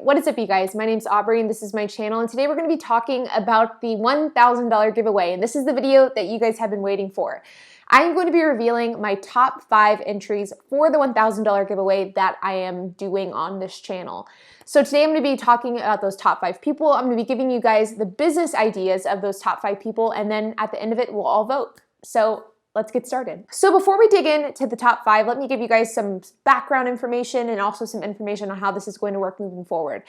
What is up, you guys? My name's Aubrey and this is my channel, and today we're going to be talking about the $1,000 giveaway, and this is the video that you guys have been waiting for. I'm going to be revealing my top 5 entries for the $1,000 giveaway that I am doing on this channel. So today I'm going to be talking about those top 5 people. I'm going to be giving you guys the business ideas of those top 5 people, and then at the end of it, we'll all vote. So let's get started. So before we dig into the top 5, let me give you guys some background information and also some information on how this is going to work moving forward.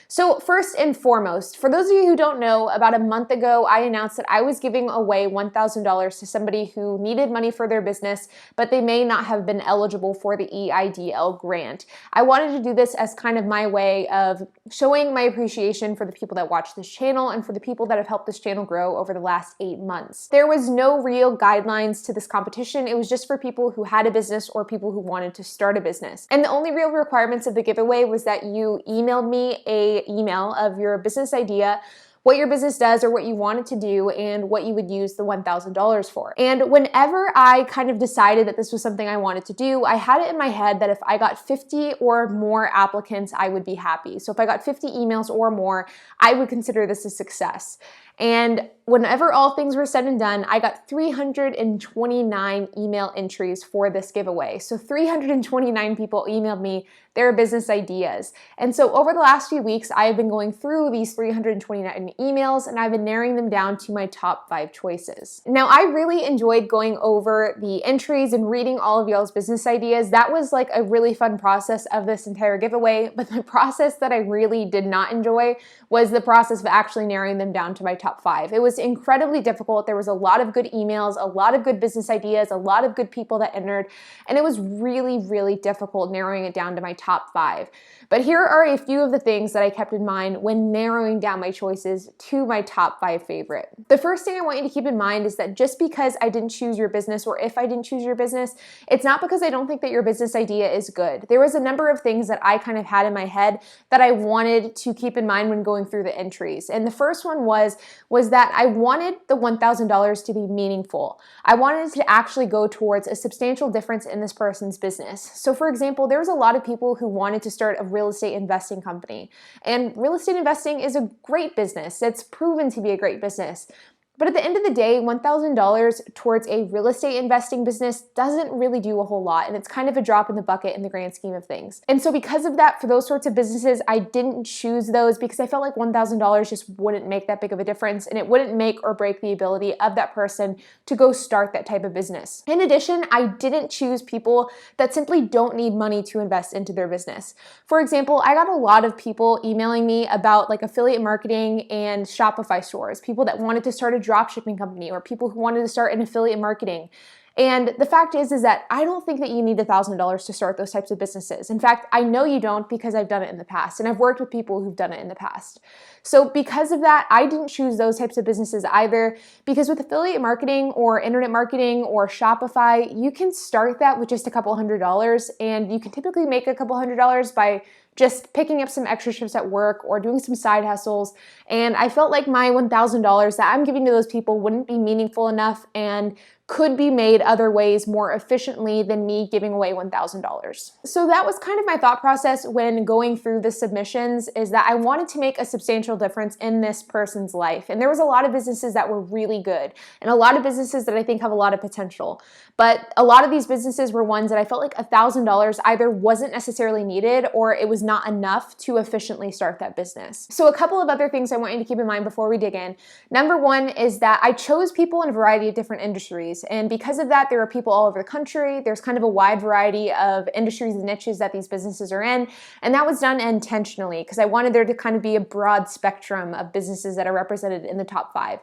So first and foremost, for those of you who don't know, about a month ago, I announced that I was giving away $1,000 to somebody who needed money for their business, but they may not have been eligible for the EIDL grant. I wanted to do this as kind of my way of showing my appreciation for the people that watch this channel and for the people that have helped this channel grow over the last 8 months. There was no real guidelines to this competition. It was just for people who had a business or people who wanted to start a business. And the only real requirements of the giveaway was that you emailed me an email of your business idea, what your business does or what you want it to do, and what you would use the $1,000 for. And whenever I kind of decided that this was something I wanted to do, I had it in my head that if I got 50 or more applicants, I would be happy. So if I got 50 emails or more, I would consider this a success. And whenever all things were said and done, I got 329 email entries for this giveaway. So 329 people emailed me their business ideas. And so over the last few weeks, I have been going through these 329 emails and I've been narrowing them down to my top 5 choices. Now, I really enjoyed going over the entries and reading all of y'all's business ideas. That was like a really fun process of this entire giveaway, but the process that I really did not enjoy was the process of actually narrowing them down to my top 5. It was incredibly difficult. There was a lot of good emails, a lot of good business ideas, a lot of good people that entered, and it was really, really difficult narrowing it down to my top 5. But here are a few of the things that I kept in mind when narrowing down my choices to my top 5 favorite. The first thing I want you to keep in mind is that just because I didn't choose your business, or if I didn't choose your business, it's not because I don't think that your business idea is good. There was a number of things that I kind of had in my head that I wanted to keep in mind when going through the entries. And the first one was that I wanted the $1,000 to be meaningful. I wanted it to actually go towards a substantial difference in this person's business. So for example, there was a lot of people who wanted to start a real estate investing company. And real estate investing is a great business. It's proven to be a great business. But at the end of the day, $1,000 towards a real estate investing business doesn't really do a whole lot, and it's kind of a drop in the bucket in the grand scheme of things. And so because of that, for those sorts of businesses, I didn't choose those because I felt like $1,000 just wouldn't make that big of a difference, and it wouldn't make or break the ability of that person to go start that type of business. In addition, I didn't choose people that simply don't need money to invest into their business. For example, I got a lot of people emailing me about like affiliate marketing and Shopify stores, people that wanted to start a dropshipping company, or people who wanted to start an affiliate marketing. And the fact is that I don't think that you need $1,000 to start those types of businesses. In fact, I know you don't because I've done it in the past, and I've worked with people who've done it in the past. So because of that, I didn't choose those types of businesses either, because with affiliate marketing or internet marketing or Shopify, you can start that with just a couple $100, and you can typically make a couple $100 by just picking up some extra shifts at work or doing some side hustles. And I felt like my $1,000 that I'm giving to those people wouldn't be meaningful enough and could be made other ways more efficiently than me giving away $1,000. So that was kind of my thought process when going through the submissions, is that I wanted to make a substantial difference in this person's life. And there was a lot of businesses that were really good and a lot of businesses that I think have a lot of potential. But a lot of these businesses were ones that I felt like $1,000 either wasn't necessarily needed or it was not enough to efficiently start that business. So a couple of other things I want you to keep in mind before we dig in. Number one is that I chose people in a variety of different industries. And because of that, there are people all over the country. There's kind of a wide variety of industries and niches that these businesses are in. And that was done intentionally because I wanted there to kind of be a broad spectrum of businesses that are represented in the top 5.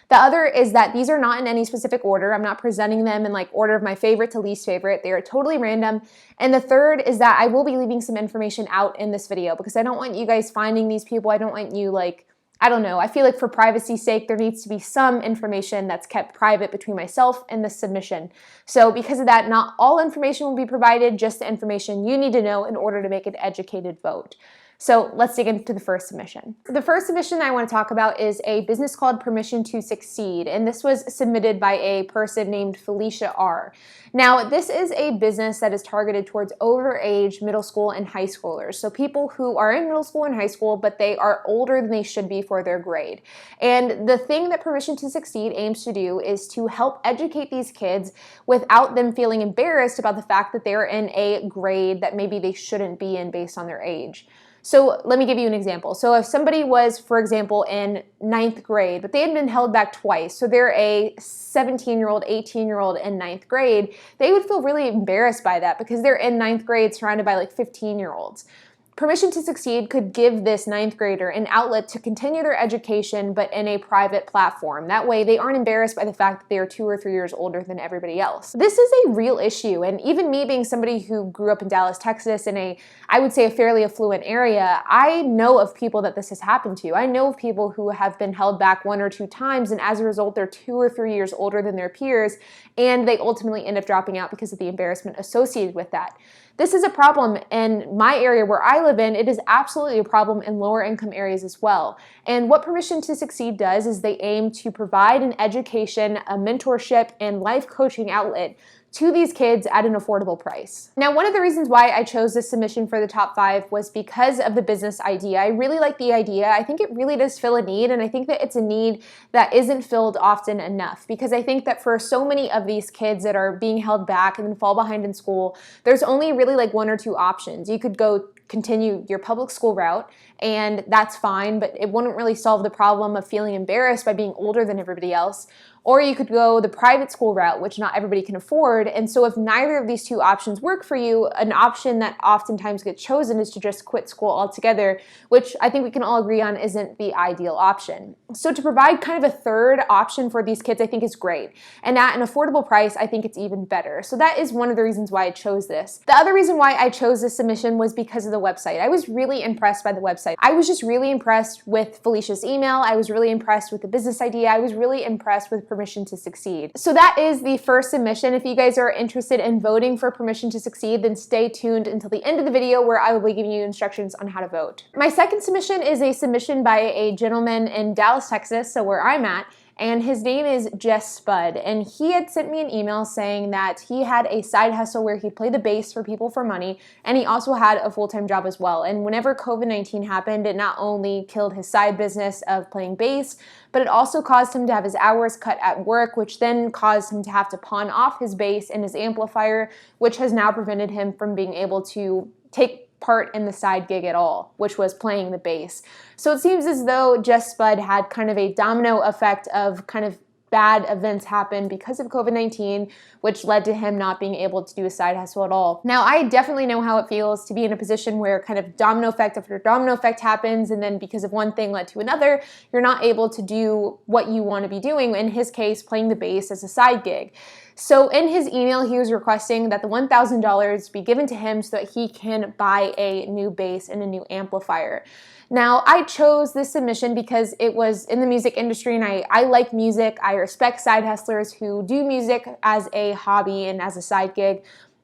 The other is that these are not in any specific order. I'm not presenting them in like order of my favorite to least favorite. They are totally random. And the third is that I will be leaving some information out in this video because I don't want you guys finding these people. I don't want you I don't know. I feel like for privacy's sake, there needs to be some information that's kept private between myself and the submission. So because of that, not all information will be provided, just the information you need to know in order to make an educated vote. So let's dig into the first submission. The first submission I want to talk about is a business called Permission to Succeed, and this was submitted by a person named Felicia R. Now, this is a business that is targeted towards overage middle school and high schoolers, so people who are in middle school and high school, but they are older than they should be for their grade. And the thing that Permission to Succeed aims to do is to help educate these kids without them feeling embarrassed about the fact that they're in a grade that maybe they shouldn't be in based on their age. So let me give you an example. So if somebody was, for example, in 9th grade, but they had been held back twice, so they're a 17-year-old, 18-year-old in 9th grade, they would feel really embarrassed by that because they're in 9th grade surrounded by like 15-year-olds. Permission to Succeed could give this 9th grader an outlet to continue their education, but in a private platform. That way they aren't embarrassed by the fact that they are 2 or 3 years older than everybody else. This is a real issue, and even me being somebody who grew up in Dallas, Texas, in I would say a fairly affluent area, I know of people that this has happened to. I know of people who have been held back 1 or 2 times, and as a result, they're 2 or 3 years older than their peers, and they ultimately end up dropping out because of the embarrassment associated with that. This is a problem in my area where I live in. It is absolutely a problem in lower income areas as well. And what Permission to Succeed does is they aim to provide an education, a mentorship, and life coaching outlet to these kids at an affordable price. Now, one of the reasons why I chose this submission for the top 5 was because of the business idea. I really like the idea. I think it really does fill a need, and I think that it's a need that isn't filled often enough, because I think that for so many of these kids that are being held back and then fall behind in school, there's only really like 1 or 2 options. You could go continue your public school route, and that's fine, but it wouldn't really solve the problem of feeling embarrassed by being older than everybody else. Or you could go the private school route, which not everybody can afford. And so if neither of these 2 options work for you, an option that oftentimes gets chosen is to just quit school altogether, which I think we can all agree on isn't the ideal option. So to provide kind of a third option for these kids, I think is great. And at an affordable price, I think it's even better. So that is one of the reasons why I chose this. The other reason why I chose this submission was because of the website. I was really impressed by the website. I was just really impressed with Felicia's email. I was really impressed with the business idea. I was really impressed with Permission to Succeed. So that is the first submission. If you guys are interested in voting for Permission to Succeed, then stay tuned until the end of the video where I will be giving you instructions on how to vote. My second submission is a submission by a gentleman in Dallas, Texas, so where I'm at, and his name is Jess Spud, and he had sent me an email saying that he had a side hustle where he played the bass for people for money, and he also had a full-time job as well. And whenever COVID-19 happened, it not only killed his side business of playing bass, but it also caused him to have his hours cut at work, which then caused him to have to pawn off his bass and his amplifier, which has now prevented him from being able to take part in the side gig at all, which was playing the bass. So it seems as though Jess Spud had kind of a domino effect of kind of bad events happen because of COVID-19, which led to him not being able to do a side hustle at all. Now, I definitely know how it feels to be in a position where kind of domino effect after domino effect happens, and then because of one thing led to another, you're not able to do what you want to be doing, in his case, playing the bass as a side gig. So in his email, he was requesting that the $1,000 be given to him so that he can buy a new bass and a new amplifier. Now, I chose this submission because it was in the music industry, and I like music. I respect side hustlers who do music as a hobby and as a side gig,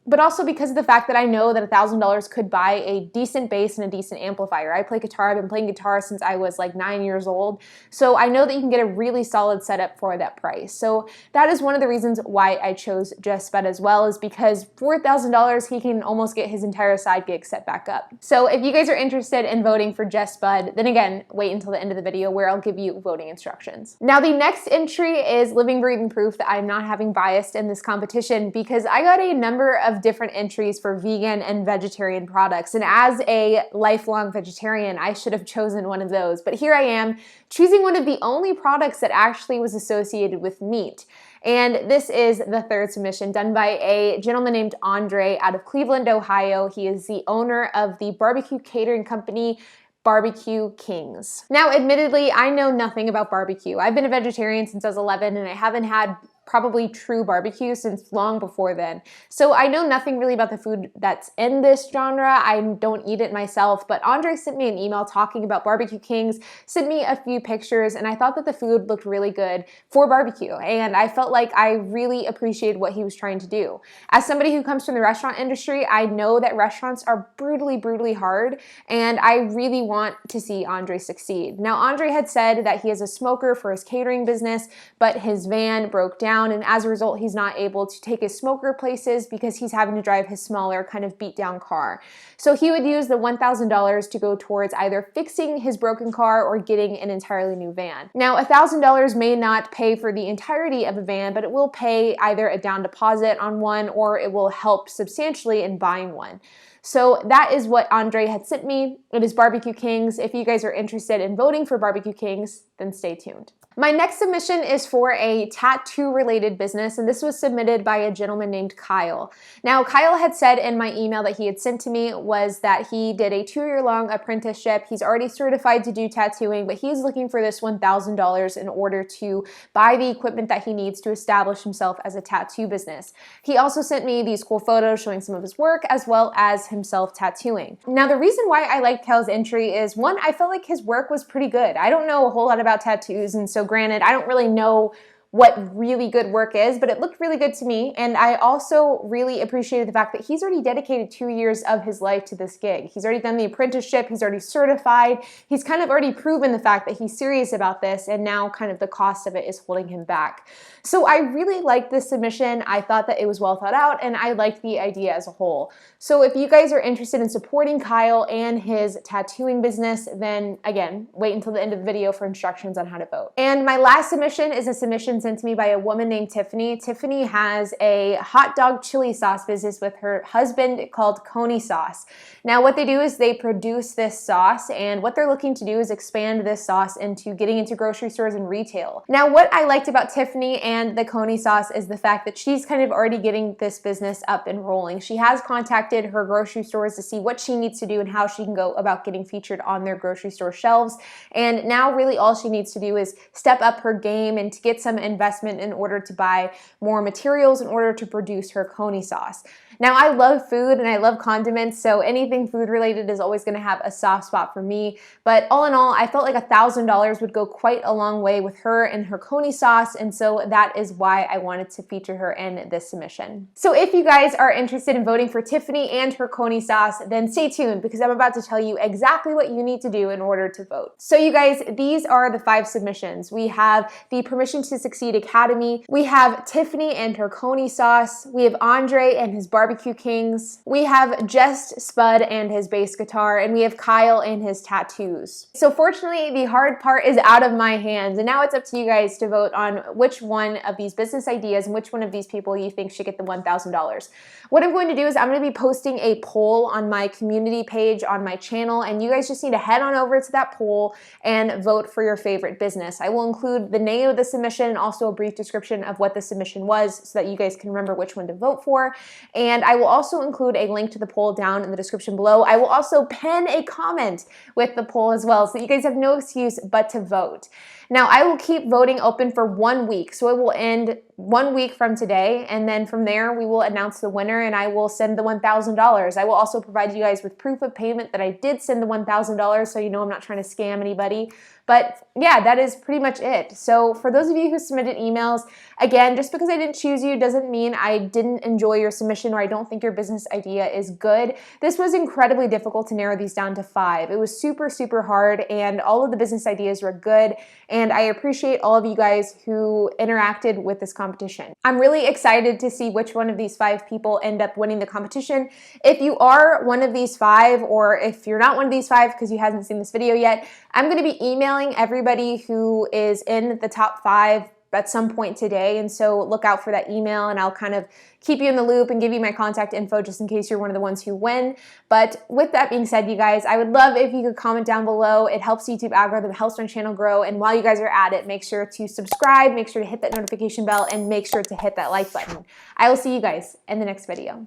but also because of the fact that I know that $1,000 could buy a decent bass and a decent amplifier. I play guitar. I've been playing guitar since I was like 9 years old. So I know that you can get a really solid setup for that price. So that is one of the reasons why I chose Jess Spud as well, is because for $1,000, he can almost get his entire side gig set back up. So if you guys are interested in voting for Jess Spud, then again, wait until the end of the video where I'll give you voting instructions. Now, the next entry is living, breathing proof that I'm not having bias in this competition, because I got a number of different entries for vegan and vegetarian products. And as a lifelong vegetarian, I should have chosen one of those. But here I am choosing one of the only products that actually was associated with meat. And this is the third submission done by a gentleman named Aubrey out of Cleveland, Ohio. He is the owner of the barbecue catering company Barbecue Kings. Now, admittedly, I know nothing about barbecue. I've been a vegetarian since I was 11, and I haven't had probably true barbecue since long before then. So I know nothing really about the food that's in this genre. I don't eat it myself, but Andre sent me an email talking about Barbecue Kings, sent me a few pictures, and I thought that the food looked really good for barbecue. And I felt like I really appreciated what he was trying to do. As somebody who comes from the restaurant industry, I know that restaurants are brutally, brutally hard, and I really want to see Andre succeed. Now, Andre had said that he is a smoker for his catering business, but his van broke down, and as a result, he's not able to take his smoker places because he's having to drive his smaller, kind of beat down car. So he would use the $1,000 to go towards either fixing his broken car or getting an entirely new van. Now, $1,000 may not pay for the entirety of a van, but it will pay either a down deposit on one or it will help substantially in buying one. So that is what Andre had sent me. It is Barbecue Kings. If you guys are interested in voting for Barbecue Kings, then stay tuned. My next submission is for a tattoo-related business, and this was submitted by a gentleman named Kyle. Now, Kyle had said in my email that he had sent to me was that he did a 2-year-long apprenticeship. He's already certified to do tattooing, but he's looking for this $1,000 in order to buy the equipment that he needs to establish himself as a tattoo business. He also sent me these cool photos showing some of his work as well as himself tattooing. Now, the reason why I liked Kyle's entry is, one, I felt like his work was pretty good. I don't know a whole lot about tattoos, and so granted, I don't really know what really good work is, but it looked really good to me. And I also really appreciated the fact that he's already dedicated 2 years of his life to this gig. He's already done the apprenticeship, he's already certified, he's kind of already proven the fact that he's serious about this, and now kind of the cost of it is holding him back. So I really liked this submission. I thought that it was well thought out, and I liked the idea as a whole. So if you guys are interested in supporting Kyle and his tattooing business, then again, wait until the end of the video for instructions on how to vote. And my last submission is a submission sent to me by a woman named Tiffany. Tiffany has a hot dog chili sauce business with her husband called Coney Sauce. Now what they do is they produce this sauce, and what they're looking to do is expand this sauce into getting into grocery stores and retail. Now what I liked about Tiffany and the Coney Sauce is the fact that she's kind of already getting this business up and rolling. She has contacted her grocery stores to see what she needs to do and how she can go about getting featured on their grocery store shelves. And now really all she needs to do is step up her game and to get some investment in order to buy more materials in order to produce her Coney sauce. Now, I love food and I love condiments, so anything food related is always going to have a soft spot for me. But all in all, I felt like $1,000 would go quite a long way with her and her Coney sauce, and so that is why I wanted to feature her in this submission. So if you guys are interested in voting for Tiffany and her Coney sauce, then stay tuned because I'm about to tell you exactly what you need to do in order to vote. So you guys, these are the 5 submissions. We have the Permission to Succeed Academy, we have Tiffany and her Coney sauce, we have Andre and his Barbecue Kings, we have Just Spud and his bass guitar, and we have Kyle and his tattoos. So fortunately, the hard part is out of my hands, and now it's up to you guys to vote on which one of these business ideas and which one of these people you think should get the $1,000. What I'm going to do is I'm going to be posting a poll on my community page on my channel, and you guys just need to head on over to that poll and vote for your favorite business. I will include the name of the submission and also a brief description of what the submission was so that you guys can remember which one to vote for. And I will also include a link to the poll down in the description below. I will also pen a comment with the poll as well so that you guys have no excuse but to vote. Now, I will keep voting open for 1 week, so it will end 1 week from today, and then from there we will announce the winner and I will send the $1,000. I will also provide you guys with proof of payment that I did send the $1,000 so you know I'm not trying to scam anybody. But yeah, that is pretty much it. So for those of you who submitted emails, again, just because I didn't choose you doesn't mean I didn't enjoy your submission or I don't think your business idea is good. This was incredibly difficult to narrow these down to 5. It was super, super hard, and all of the business ideas were good, and I appreciate all of you guys who interacted with this competition. I'm really excited to see which one of these 5 people end up winning the competition. If you are one of these 5, or if you're not one of these 5 because you haven't seen this video yet, I'm going to be emailing everybody who is in the top 5 at some point today, and so look out for that email and I'll kind of keep you in the loop and give you my contact info just in case you're one of the ones who win. But with that being said, you guys, I would love if you could comment down below. It helps YouTube algorithm, it helps my channel grow, and while you guys are at it, make sure to subscribe, make sure to hit that notification bell, and make sure to hit that like button. I will see you guys in the next video.